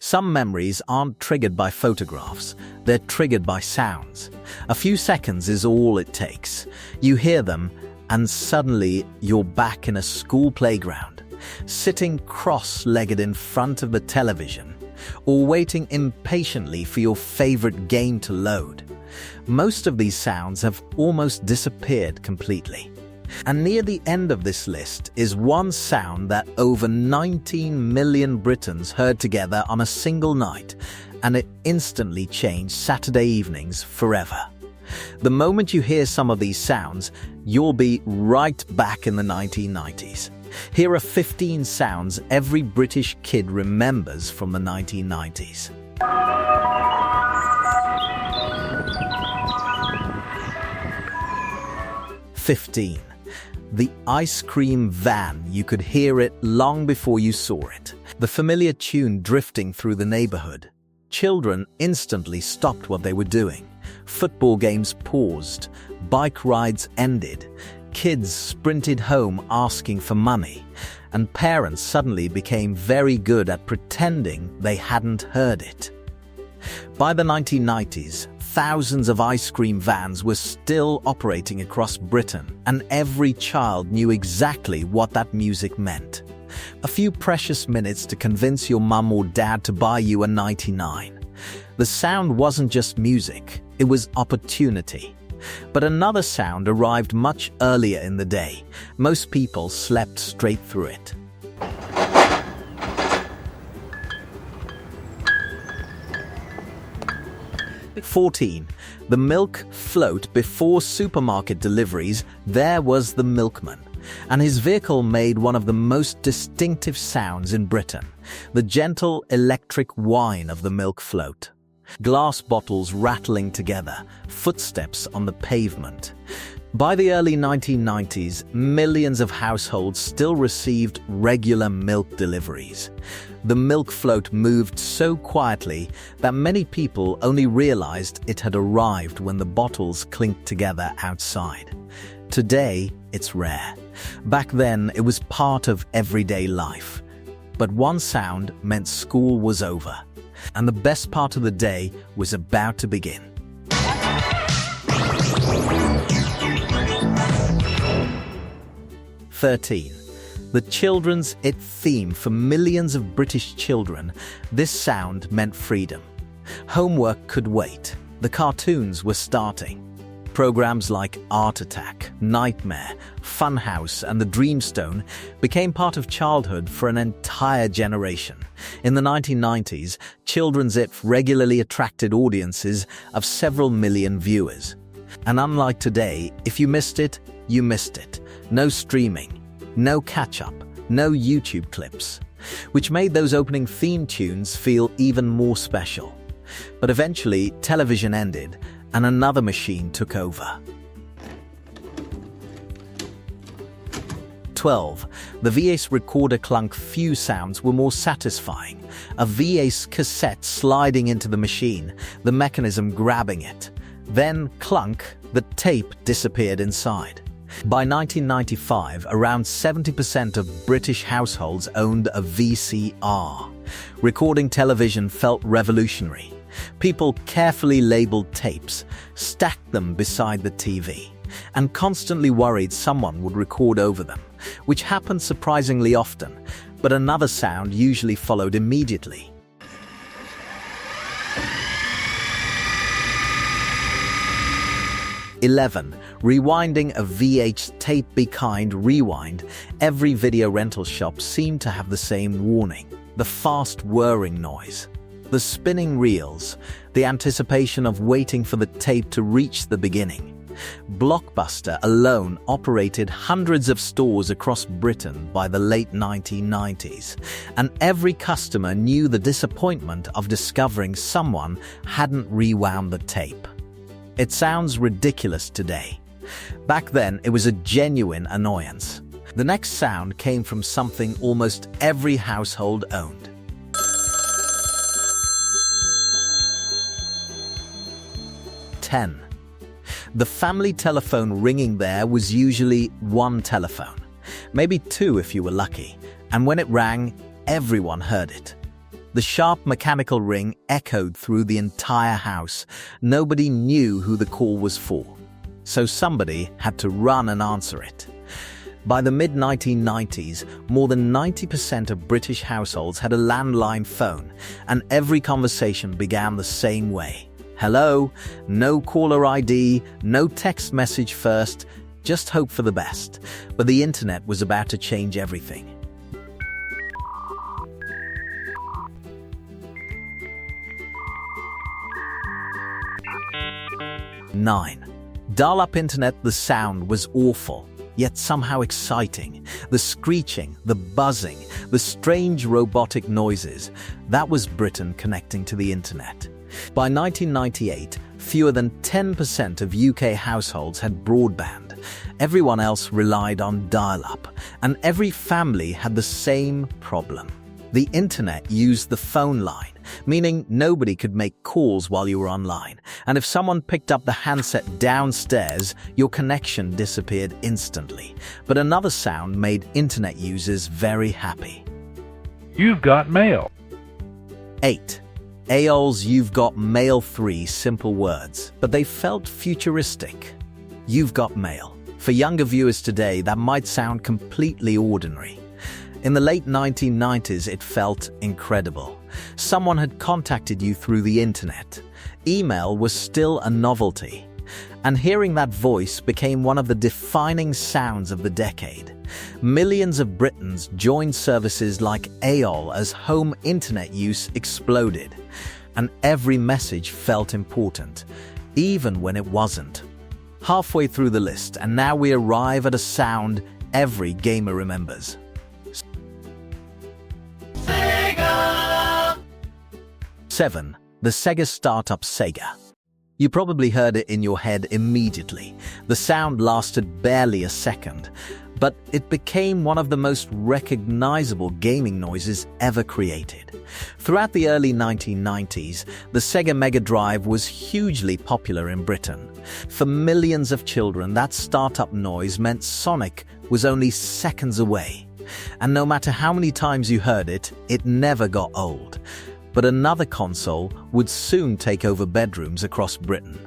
Some memories aren't triggered by photographs, they're triggered by sounds. A few seconds is all it takes. You hear them, and suddenly you're back in a school playground, sitting cross-legged in front of the television, or waiting impatiently for your favorite game to load. Most of these sounds have almost disappeared completely. And near the end of this list is one sound that over 19 million Britons heard together on a single night, and it instantly changed Saturday evenings forever. The moment you hear some of these sounds, you'll be right back in the 1990s. Here are 15 sounds every British kid remembers from the 1990s. 15. The ice cream van. You could hear it long before you saw it. The familiar tune drifting through the neighborhood. Children instantly stopped what they were doing. Football games paused. Bike rides ended. Kids sprinted home asking for money. And parents suddenly became very good at pretending they hadn't heard it. By the 1990s, thousands of ice cream vans were still operating across Britain, and every child knew exactly what that music meant. A few precious minutes to convince your mum or dad to buy you a 99. The sound wasn't just music, it was opportunity. But another sound arrived much earlier in the day. Most people slept straight through it. 14. The milk float. Before supermarket deliveries, there was the milkman, and his vehicle made one of the most distinctive sounds in Britain, the gentle electric whine of the milk float. Glass bottles rattling together, footsteps on the pavement. By the early 1990s, millions of households still received regular milk deliveries. The milk float moved so quietly that many people only realized it had arrived when the bottles clinked together outside. Today, it's rare. Back then, it was part of everyday life. But one sound meant school was over, and the best part of the day was about to begin. 13. The children's It theme. For millions of British children, this sound meant freedom. Homework could wait. The cartoons were starting. Programs like Art Attack, Nightmare, Funhouse, and The Dreamstone became part of childhood for an entire generation. In the 1990s, children's It regularly attracted audiences of several million viewers. And unlike today, if you missed it, you missed it. No streaming, no catch-up, no YouTube clips, which made those opening theme tunes feel even more special. But eventually, television ended, and another machine took over. 12. The VHS recorder clunk. Few sounds were more satisfying. A VHS cassette sliding into the machine, the mechanism grabbing it. Then clunk, the tape disappeared inside. By 1995, around 70% of British households owned a VCR. Recording television felt revolutionary. People carefully labeled tapes, stacked them beside the TV, and constantly worried someone would record over them, which happened surprisingly often, but another sound usually followed immediately. 11. Rewinding a VHS tape. Be kind, rewind. Every video rental shop seemed to have the same warning. The fast whirring noise. The spinning reels. The anticipation of waiting for the tape to reach the beginning. Blockbuster alone operated hundreds of stores across Britain by the late 1990s, and every customer knew the disappointment of discovering someone hadn't rewound the tape. It sounds ridiculous today. Back then, it was a genuine annoyance. The next sound came from something almost every household owned. 10. The family telephone ringing. There was usually one telephone, maybe two if you were lucky, and when it rang, everyone heard it. The sharp mechanical ring echoed through the entire house. Nobody knew who the call was for, so somebody had to run and answer it. By the mid-1990s, more than 90% of British households had a landline phone, and every conversation began the same way. Hello, no caller ID, no text message first, just hope for the best. But the internet was about to change everything. 9. Dial-up internet. The sound was awful, yet somehow exciting. The screeching, the buzzing, the strange robotic noises. That was Britain connecting to the internet. By 1998, fewer than 10% of UK households had broadband. Everyone else relied on dial-up, and every family had the same problem. The internet used the phone line, meaning nobody could make calls while you were online, and if someone picked up the handset downstairs, your connection disappeared instantly. But another sound made internet users very happy. You've got mail. 8. AOL's You've Got Mail. 3 simple words, but they felt futuristic. You've got mail. For younger viewers today, that might sound completely ordinary. In the late 1990s, it felt incredible. Someone had contacted you through the internet. Email was still a novelty. And hearing that voice became one of the defining sounds of the decade. Millions of Britons joined services like AOL as home internet use exploded. And every message felt important, even when it wasn't. Halfway through the list, and now we arrive at a sound every gamer remembers. Sega! 7. The Sega startup Sega. You probably heard it in your head immediately. The sound lasted barely a second, but it became one of the most recognizable gaming noises ever created. Throughout the early 1990s, the Sega Mega Drive was hugely popular in Britain. For millions of children, that startup noise meant Sonic was only seconds away. And no matter how many times you heard it, it never got old. But another console would soon take over bedrooms across Britain.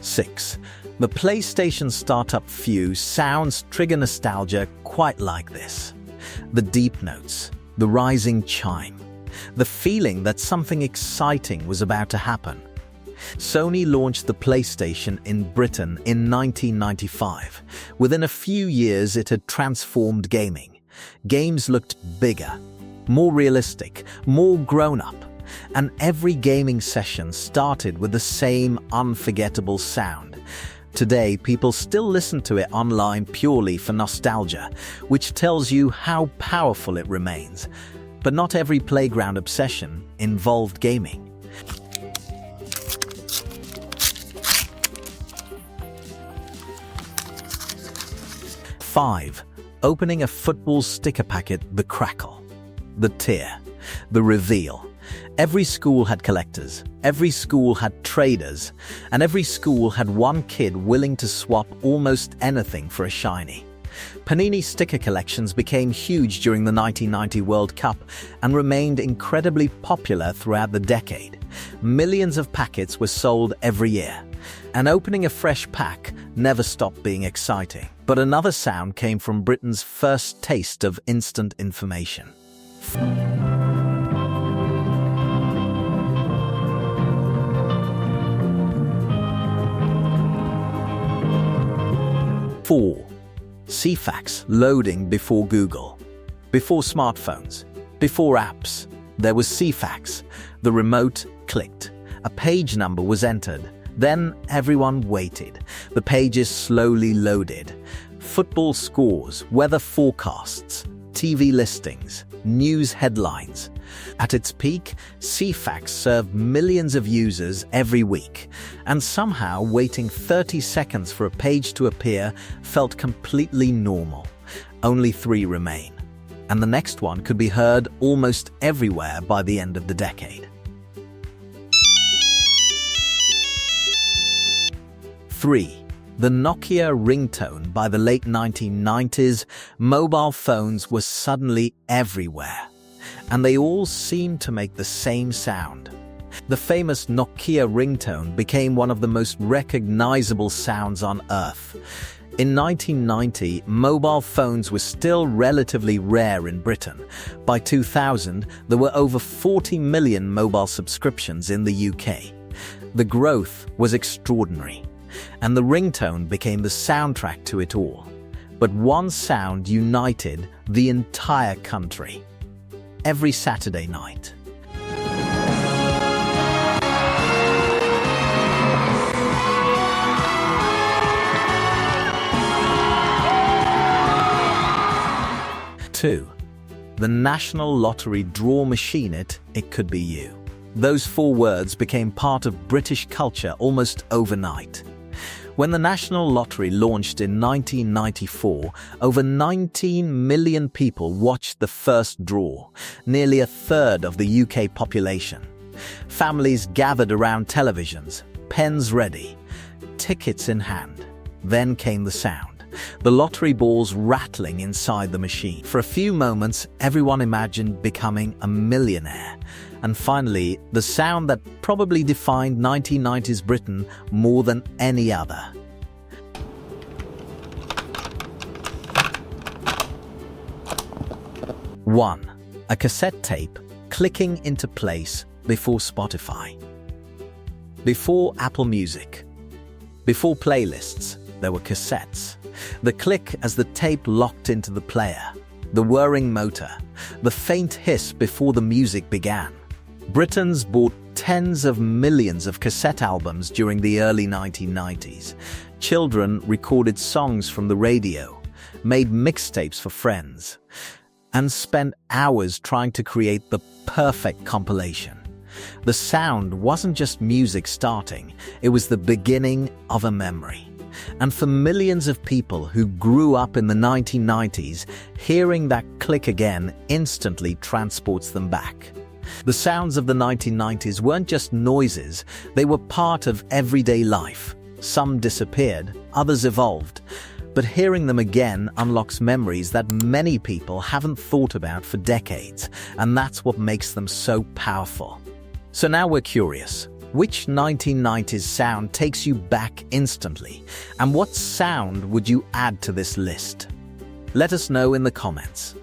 6. The PlayStation startup Fuse sounds trigger nostalgia quite like this. The deep notes, the rising chime, the feeling that something exciting was about to happen. Sony launched the PlayStation in Britain in 1995. Within a few years, it had transformed gaming. Games looked bigger, more realistic, more grown-up, and every gaming session started with the same unforgettable sound. Today, people still listen to it online purely for nostalgia, which tells you how powerful it remains. But not every playground obsession involved gaming. 5. Opening a football sticker packet. The crackle, the tear, the reveal. Every school had collectors, every school had traders, and every school had one kid willing to swap almost anything for a shiny. Panini sticker collections became huge during the 1990 World Cup and remained incredibly popular throughout the decade. Millions of packets were sold every year, and opening a fresh pack never stopped being exciting. But another sound came from Britain's first taste of instant information. 4. Ceefax loading before Google. Before smartphones, before apps, there was Ceefax. The remote clicked. A page number was entered. Then everyone waited. The pages slowly loaded. Football scores, weather forecasts, TV listings, news headlines. At its peak, Ceefax served millions of users every week, and somehow waiting 30 seconds for a page to appear felt completely normal. Only 3 remain, and the next one could be heard almost everywhere by the end of the decade. 3. The Nokia ringtone. By the late 1990s, mobile phones were suddenly everywhere, and they all seemed to make the same sound. The famous Nokia ringtone became one of the most recognizable sounds on Earth. In 1990, mobile phones were still relatively rare in Britain. By 2000, there were over 40 million mobile subscriptions in the UK. The growth was extraordinary, and the ringtone became the soundtrack to it all. But one sound united the entire country. Every Saturday night. Two, the National Lottery draw machine. It could be you. Those four words became part of British culture almost overnight. When the National Lottery launched in 1994, over 19 million people watched the first draw, nearly a third of the UK population. Families gathered around televisions, pens ready, tickets in hand. Then came the sound. The lottery balls rattling inside the machine. For a few moments, everyone imagined becoming a millionaire. And finally, the sound that probably defined 1990s Britain more than any other. One, a cassette tape clicking into place before Spotify. Before Apple Music. Before playlists, there were cassettes. The click as the tape locked into the player, the whirring motor, the faint hiss before the music began. Britons bought tens of millions of cassette albums during the early 1990s. Children recorded songs from the radio, made mixtapes for friends, and spent hours trying to create the perfect compilation. The sound wasn't just music starting, it was the beginning of a memory. And for millions of people who grew up in the 1990s, hearing that click again instantly transports them back. The sounds of the 1990s weren't just noises, they were part of everyday life. Some disappeared, others evolved. But hearing them again unlocks memories that many people haven't thought about for decades, and that's what makes them so powerful. So now we're curious. Which 1990s sound takes you back instantly? And what sound would you add to this list? Let us know in the comments.